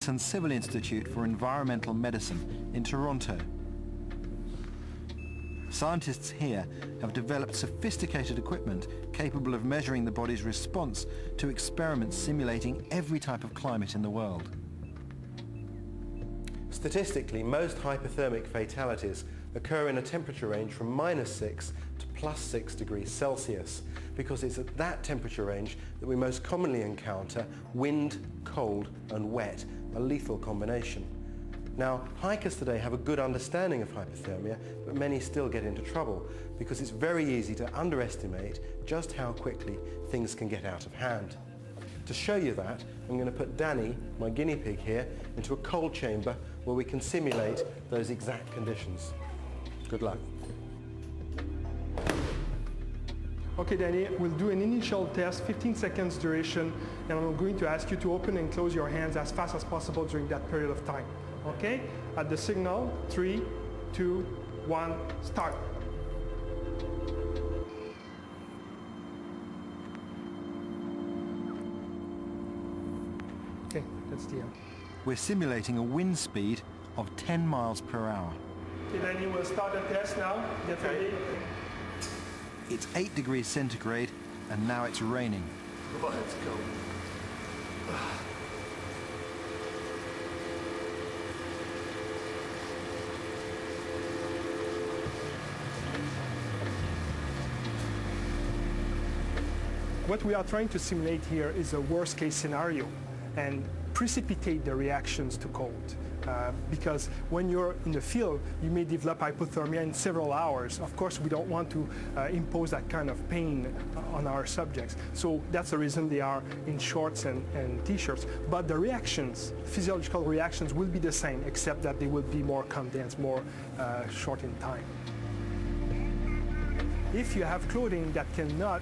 and Civil Institute for Environmental Medicine in Toronto. Scientists here have developed sophisticated equipment capable of measuring the body's response to experiments simulating every type of climate in the world. Statistically, most hypothermic fatalities occur in a temperature range from -6 to +6 degrees Celsius, because it's at that temperature range that we most commonly encounter wind, cold and wet, a lethal combination. Now, hikers today have a good understanding of hypothermia, but many still get into trouble because it's very easy to underestimate just how quickly things can get out of hand. To show you that, I'm going to put Danny, my guinea pig here, into a cold chamber where we can simulate those exact conditions. Good luck. Okay, Danny, we'll do an initial test, 15 seconds duration, and I'm going to ask you to open and close your hands as fast as possible during that period of time. Okay? At the signal, 3, 2, 1, start. Okay, that's the end. We're simulating a wind speed of 10 miles per hour. Okay, Danny, we'll start the test now. Get ready. It's 8 degrees centigrade and now it's raining. Let's go. What we are trying to simulate here is a worst case scenario and precipitate the reactions to cold. Because when you're in the field, you may develop hypothermia in several hours. Of course, we don't want to impose that kind of pain on our subjects. So that's the reason they are in shorts and t-shirts. But the reactions, physiological reactions, will be the same, except that they will be more condensed, more short in time. If you have clothing that cannot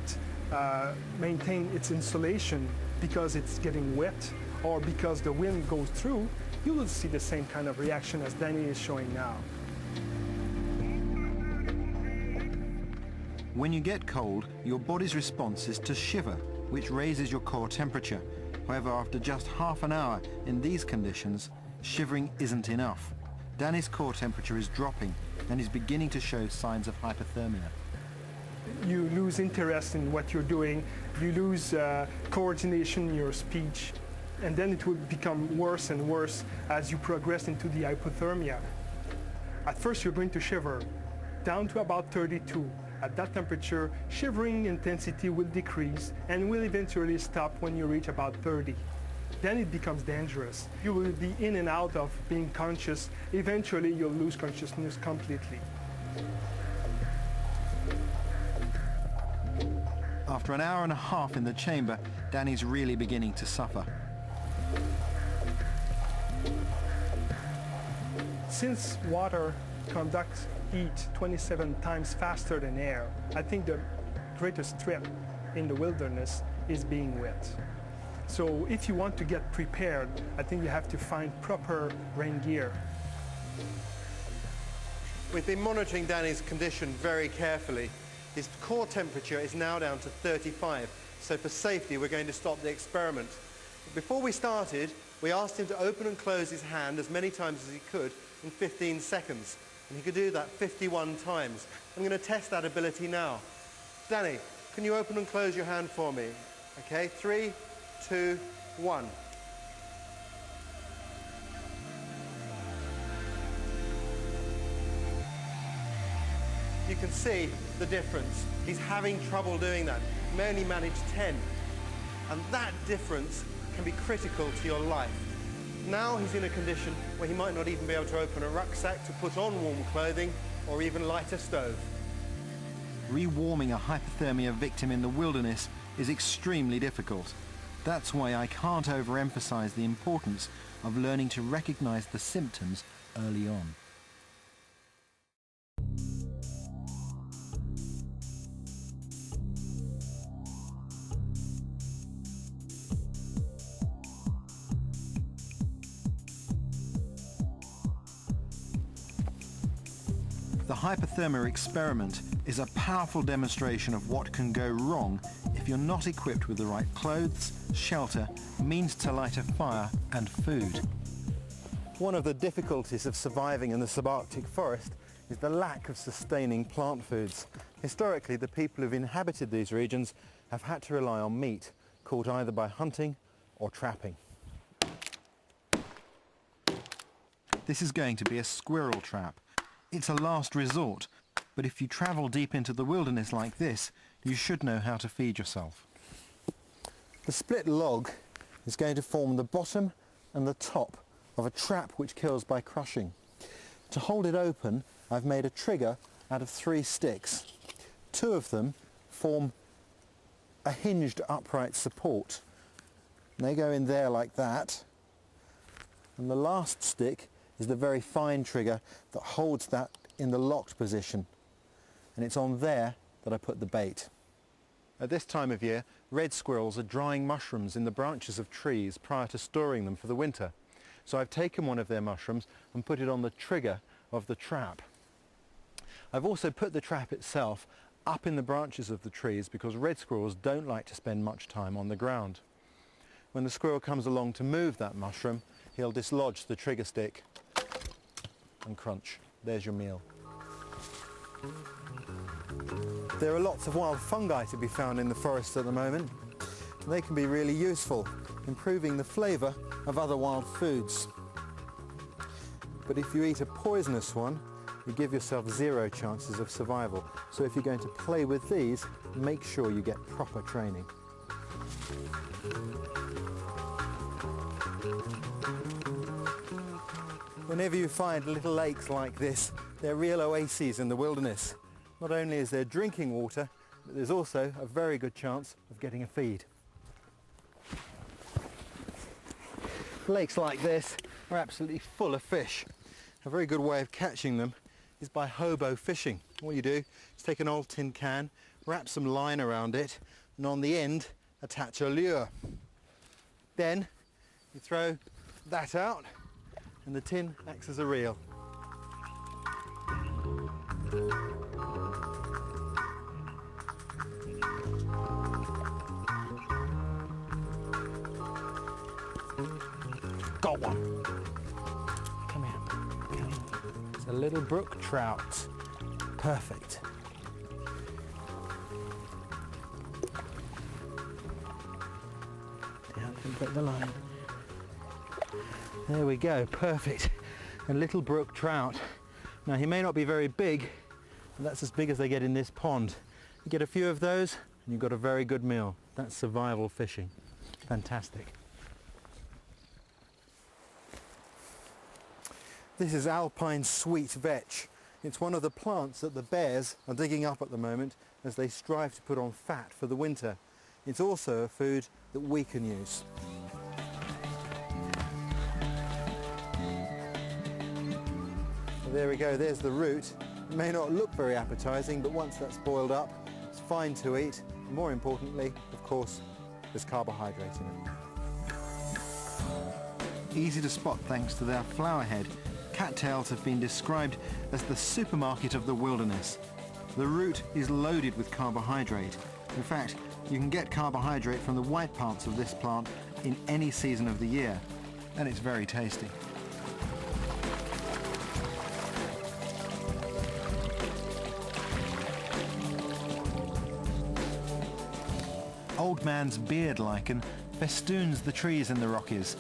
maintain its insulation because it's getting wet or because the wind goes through, you will see the same kind of reaction as Danny is showing now. When you get cold, your body's response is to shiver, which raises your core temperature. However, after just half an hour in these conditions, shivering isn't enough. Danny's core temperature is dropping and is beginning to show signs of hypothermia. You lose interest in what you're doing, you lose coordination in your speech, and then it will become worse and worse as you progress into the hypothermia. At first you're going to shiver down to about 32. At that temperature, shivering intensity will decrease and will eventually stop when you reach about 30. Then it becomes dangerous. You will be in and out of being conscious. Eventually you'll lose consciousness completely. After an hour and a half in the chamber, Danny's really beginning to suffer. Since water conducts heat 27 times faster than air, I think the greatest threat in the wilderness is being wet. So if you want to get prepared, I think you have to find proper rain gear. We've been monitoring Danny's condition very carefully. His core temperature is now down to 35, so for safety we're going to stop the experiment. Before we started, we asked him to open and close his hand as many times as he could in 15 seconds, and he could do that 51 times. I'm going to test that ability now. Danny, can you open and close your hand for me? Okay, 3, 2, 1. You can see the difference. He's having trouble doing that. He may only manage 10. And that difference can be critical to your life. Now he's in a condition where he might not even be able to open a rucksack to put on warm clothing or even light a stove. Rewarming a hypothermia victim in the wilderness is extremely difficult. That's why I can't overemphasize the importance of learning to recognize the symptoms early on. The hypothermia experiment is a powerful demonstration of what can go wrong if you're not equipped with the right clothes, shelter, means to light a fire and food. One of the difficulties of surviving in the subarctic forest is the lack of sustaining plant foods. Historically, the people who've inhabited these regions have had to rely on meat, caught either by hunting or trapping. This is going to be a squirrel trap. It's a last resort, but if you travel deep into the wilderness like this, you should know how to feed yourself. The split log is going to form the bottom and the top of a trap which kills by crushing. To hold it open, I've made a trigger out of 3 sticks. 2 of them form a hinged upright support. And they go in there like that. And the last stick is the very fine trigger that holds that in the locked position. And it's on there that I put the bait. At this time of year, red squirrels are drying mushrooms in the branches of trees prior to storing them for the winter. So I've taken one of their mushrooms and put it on the trigger of the trap. I've also put the trap itself up in the branches of the trees because red squirrels don't like to spend much time on the ground. When the squirrel comes along to move that mushroom, he'll dislodge the trigger stick and crunch. There's your meal. There are lots of wild fungi to be found in the forest at the moment. They can be really useful, improving the flavour of other wild foods. But if you eat a poisonous one, you give yourself 0 chances of survival. So if you're going to play with these, make sure you get proper training. Whenever you find little lakes like this, they're real oases in the wilderness. Not only is there drinking water, but there's also a very good chance of getting a feed. Lakes like this are absolutely full of fish. A very good way of catching them is by hobo fishing. What you do is take an old tin can, wrap some line around it, and on the end attach a lure. Then you throw that out and the tin acts as a reel. Got one. Come here. Come. It's a little brook trout. Perfect. Down and put the line. There we go. Perfect. A little brook trout. Now he may not be very big, but that's as big as they get in this pond. You get a few of those and you've got a very good meal. That's survival fishing. Fantastic. This is Alpine sweet vetch. It's one of the plants that the bears are digging up at the moment as they strive to put on fat for the winter. It's also a food that we can use. So there we go, there's the root. It may not look very appetizing, but once that's boiled up, it's fine to eat. And more importantly, of course, there's carbohydrate in it. Easy to spot thanks to their flower head. Cattails have been described as the supermarket of the wilderness. The root is loaded with carbohydrate. In fact, you can get carbohydrate from the white parts of this plant in any season of the year, and it's very tasty. Old man's beard lichen festoons the trees in the Rockies,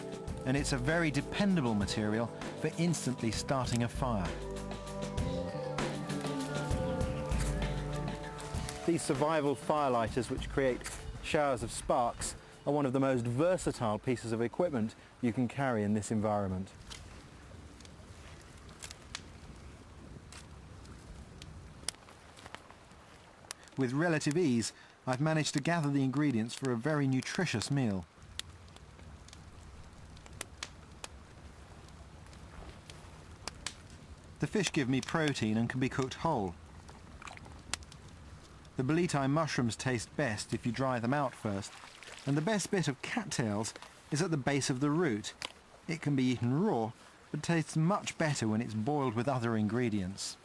and it's a very dependable material for instantly starting a fire. These survival firelighters, which create showers of sparks, are one of the most versatile pieces of equipment you can carry in this environment. With relative ease, I've managed to gather the ingredients for a very nutritious meal. The fish give me protein and can be cooked whole. The boleti mushrooms taste best if you dry them out first, and the best bit of cattails is at the base of the root. It can be eaten raw, but tastes much better when it's boiled with other ingredients.